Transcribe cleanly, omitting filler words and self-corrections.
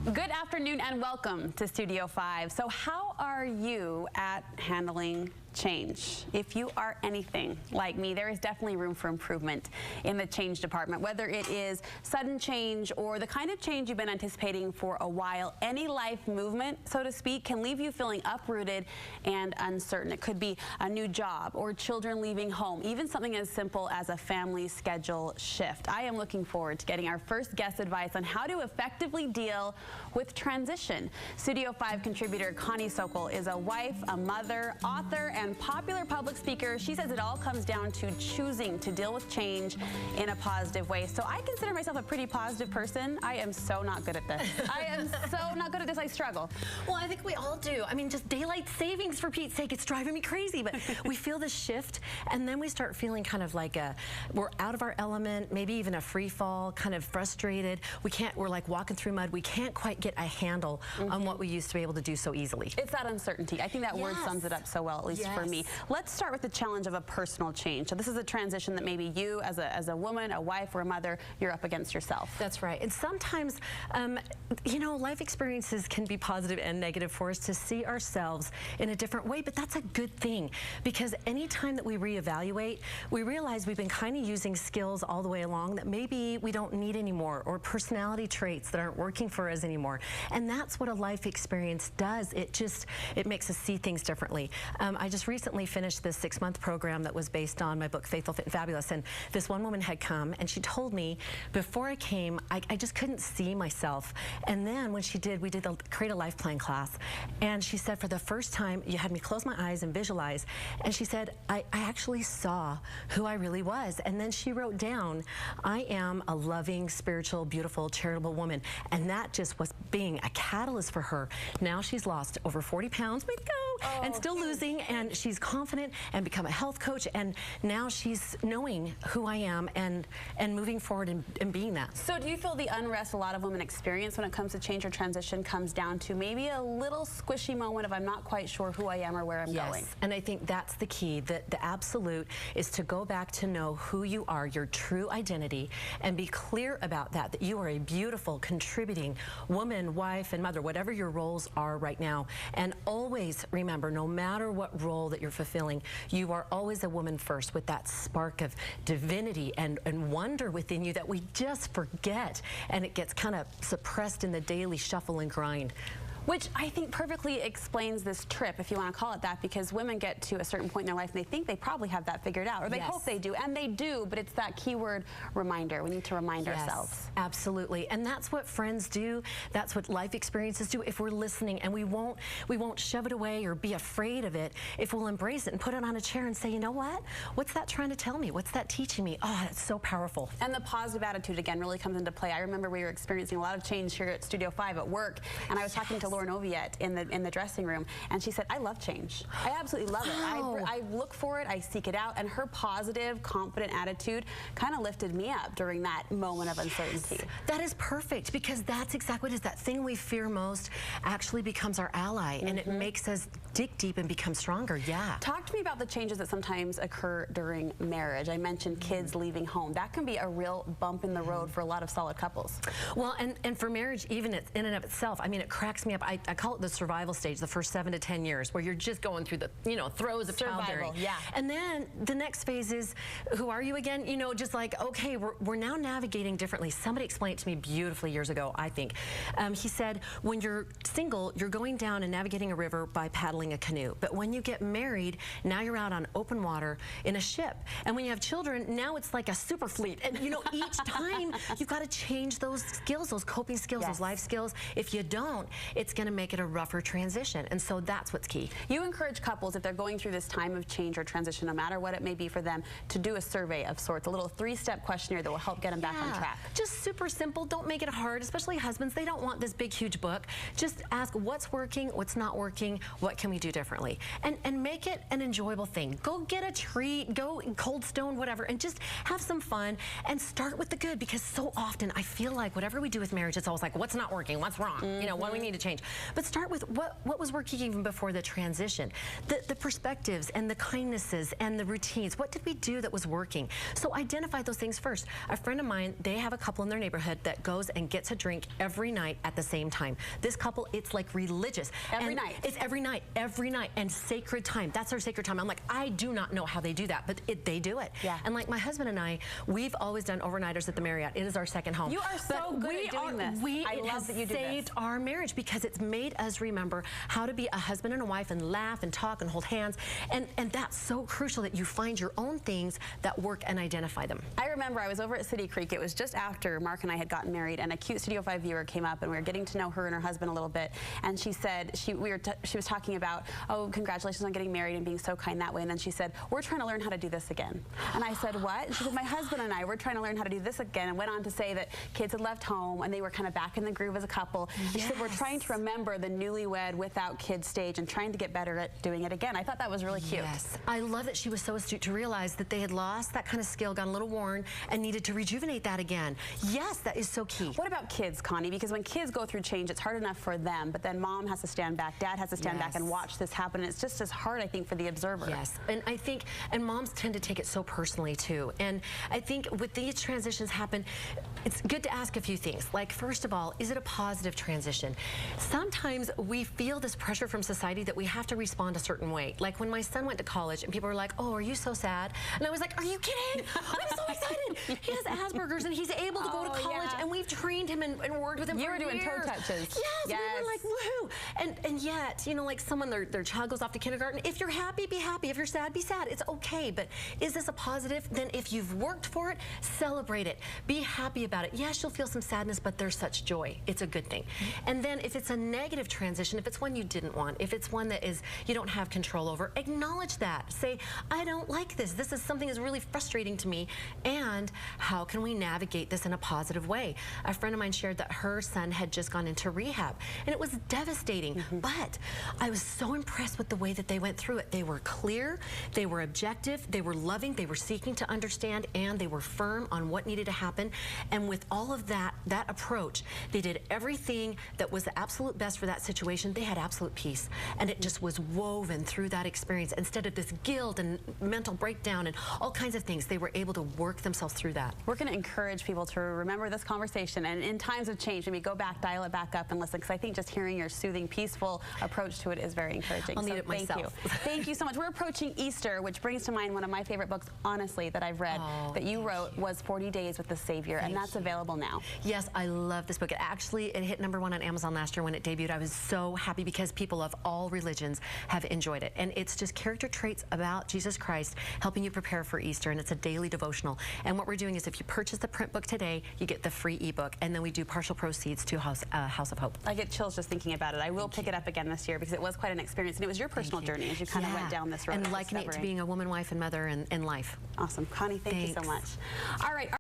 Good afternoon and welcome to Studio 5. So how are you at handling change? If you are anything like me, there is definitely room for improvement in the change department, whether it is sudden change or the kind of change you've been anticipating for a while. Any life movement, so to speak, can leave you feeling uprooted and uncertain. It could be a new job or children leaving home, even something as simple as a family schedule shift. I am looking forward to getting our first guest advice on how to effectively deal with transition. Studio 5 contributor Connie Sokol is a wife, a mother, author, and popular public speaker. She says it all comes down to choosing to deal with change in a positive way. So I consider myself a pretty positive person. I am so not good at this. I am so not good at this. I struggle. Well, I think we all do. I mean, just daylight savings, for Pete's sake, it's driving me crazy. But we feel this shift, and then we start feeling kind of like we're out of our element, maybe even a free fall, kind of frustrated. We're like walking through mud. We can't quite get a handle on what we used to be able to do so easily. It's that uncertainty. I think that word sums it up so well, at least for me. Let's start with the challenge of a personal change. So this is a transition that maybe you, as a woman, a wife, or a mother, you're up against yourself. That's right. And sometimes, you know, life experiences can be positive and negative for us to see ourselves in a different way, but that's a good thing, because anytime that we reevaluate, we realize we've been kind of using skills all the way along that maybe we don't need anymore, or personality traits that aren't working for us anymore. And that's what a life experience does. It makes us see things differently. I just recently finished this 6-month program that was based on my book, Faithful, Fit, and Fabulous. And this one woman had come, and she told me, before I came, I just couldn't see myself. And then when she did, we did the Create a Life Plan class. And she said, for the first time, you had me close my eyes and visualize. And she said, I actually saw who I really was. And then she wrote down, I am a loving, spiritual, beautiful, charitable woman. And that just was being a catalyst for her. Now she's lost over 40 pounds, way to go, and still losing, and she's confident and become a health coach, and now she's knowing who I am and moving forward and being that. So do you feel the unrest a lot of women experience when it comes to change or transition comes down to maybe a little squishy moment of I'm not quite sure who I am or where I'm going? And I think that's the key. The absolute is to go back to know who you are, your true identity, and be clear about that you are a beautiful, contributing woman, wife, and mother, whatever your roles are right now. And always remember, no matter what role that you're fulfilling, you are always a woman first, with that spark of divinity and wonder within you that we just forget, and it gets kind of suppressed in the daily shuffle and grind. Which I think perfectly explains this trip, if you want to call it that, because women get to a certain point in their life and they think they probably have that figured out, or they hope they do, and they do, but it's that keyword reminder. We need to remind ourselves. Absolutely, and that's what friends do. That's what life experiences do. If we're listening, and we won't shove it away or be afraid of it, if we'll embrace it and put it on a chair and say, you know what? What's that trying to tell me? What's that teaching me? Oh, that's so powerful. And the positive attitude, again, really comes into play. I remember we were experiencing a lot of change here at Studio 5 at work, and I was talking to Lauren Oviette in the dressing room, and she said, I love change. I absolutely love it. I look for it, I seek it out, and her positive, confident attitude kind of lifted me up during that moment of uncertainty. That is perfect, because that's exactly what it is. That thing we fear most actually becomes our ally, and it makes us dig deep and become stronger. Talk to me about the changes that sometimes occur during marriage. I mentioned kids leaving home. That can be a real bump in the road for a lot of solid couples. Well, and for marriage, even in and of itself, I mean, it cracks me up. I call it the survival stage, the first 7 to 10 years, where you're just going through the, you know, throes of childbearing. And then the next phase is, who are you again? You know, just like, okay, we're now navigating differently. Somebody explained it to me beautifully years ago, I think. He said, when you're single, you're going down and navigating a river by paddling a canoe. But when you get married, now you're out on open water in a ship. And when you have children, now it's like a super fleet. And you know, each time you've got to change those skills, those coping skills, those life skills. If you don't, it's going to make it a rougher transition. And so that's what's key. You encourage couples, if they're going through this time of change or transition, no matter what it may be for them, to do a survey of sorts, a little 3-step questionnaire that will help get them back on track. Just super simple. Don't make it hard, especially husbands. They don't want this big, huge book. Just ask what's working, what's not working, what can we do differently? And make it an enjoyable thing. Go get a treat, go Cold Stone, whatever, and just have some fun and start with the good, because so often I feel like whatever we do with marriage, it's always like, what's not working, what's wrong, you know, what do we need to change? change. But start with what was working even before the transition. The perspectives and the kindnesses and the routines. What did we do that was working? So identify those things first. A friend of mine, they have a couple in their neighborhood that goes and gets a drink every night at the same time. This couple, it's like religious. Every night. It's every night, and sacred time. That's our sacred time. I'm like, I do not know how they do that, but they do it. Yeah. And like my husband and I, we've always done overnighters at the Marriott. It is our second home. You are so good at doing this. It has saved our marriage because it's made us remember how to be a husband and a wife and laugh and talk and hold hands. And that's so crucial that you find your own things that work and identify them. I remember I was over at City Creek. It was just after Mark and I had gotten married, and a cute Studio 5 viewer came up, and we were getting to know her and her husband a little bit. And she said, she was talking about, oh, congratulations on getting married and being so kind that way. And then she said, we're trying to learn how to do this again. And I said, what? And she said, my husband and I, we're trying to learn how to do this again. And went on to say that kids had left home and they were kind of back in the groove as a couple. And she said, we're trying to remember the newlywed without kids stage and trying to get better at doing it again. I thought that was really cute. Yes. I love that she was so astute to realize that they had lost that kind of skill, got a little worn, and needed to rejuvenate that again. Yes, that is so key. What about kids, Connie? Because when kids go through change, it's hard enough for them, but then mom has to stand back, dad has to stand back and watch this happen. And it's just as hard, I think, for the observer. Yes, and I think, and moms tend to take it so personally too. And I think with these transitions happen, it's good to ask a few things. Like, first of all, is it a positive transition? Sometimes we feel this pressure from society that we have to respond a certain way. Like when my son went to college and people were like, oh, are you so sad? And I was like, are you kidding? I'm so excited. He has Asperger's and he's able to go to college, and we've trained him and worked with him for years. You were doing toe touches. Yes, we were like, woohoo. And yet, you know, like someone, their child goes off to kindergarten. If you're happy, be happy. If you're sad, be sad. It's okay. But is this a positive? Then if you've worked for it, celebrate it. Be happy about it. Yes, you'll feel some sadness, but there's such joy. It's a good thing. And then if it's a negative transition, if it's one you didn't want, if it's one that is you don't have control over, acknowledge that. Say, I don't like this. This is something that's really frustrating to me. And how can we navigate this in a positive way? A friend of mine shared that her son had just gone into rehab, and it was devastating. But I was so impressed with the way that they went through it. They were clear, they were objective, they were loving, they were seeking to understand, and they were firm on what needed to happen. And with all of that approach, they did everything that was the absolute best for that situation. They had absolute peace, and it just was woven through that experience. Instead of this guilt and mental breakdown and all kinds of things, they were able to work themselves through that. We're going to encourage people to remember this conversation, and in times of change, maybe go back, dial it back up and listen, because I think just hearing your soothing, peaceful approach to it is very encouraging. I'll need it myself. Thank you. Thank you so much. We're approaching Easter, which brings to mind one of my favorite books, honestly, that I've read, that you wrote, was 40 Days with the Savior, and that's available now. Yes, I love this book. It hit #1 on Amazon last year when it debuted. I was so happy because people of all religions have enjoyed it. And it's just character traits about Jesus Christ helping you prepare for Easter, and it's a daily devotional. And what we're doing is if you purchase the print book today, you get the free ebook, and then we do partial proceeds to House of Hope. I get chills just thinking about it. I will pick it up again this year because it was quite an experience, and it was your personal journey as you kind of went down this road. And likening it to being a woman, wife, and mother in life. Awesome. Connie, thank you so much. All right.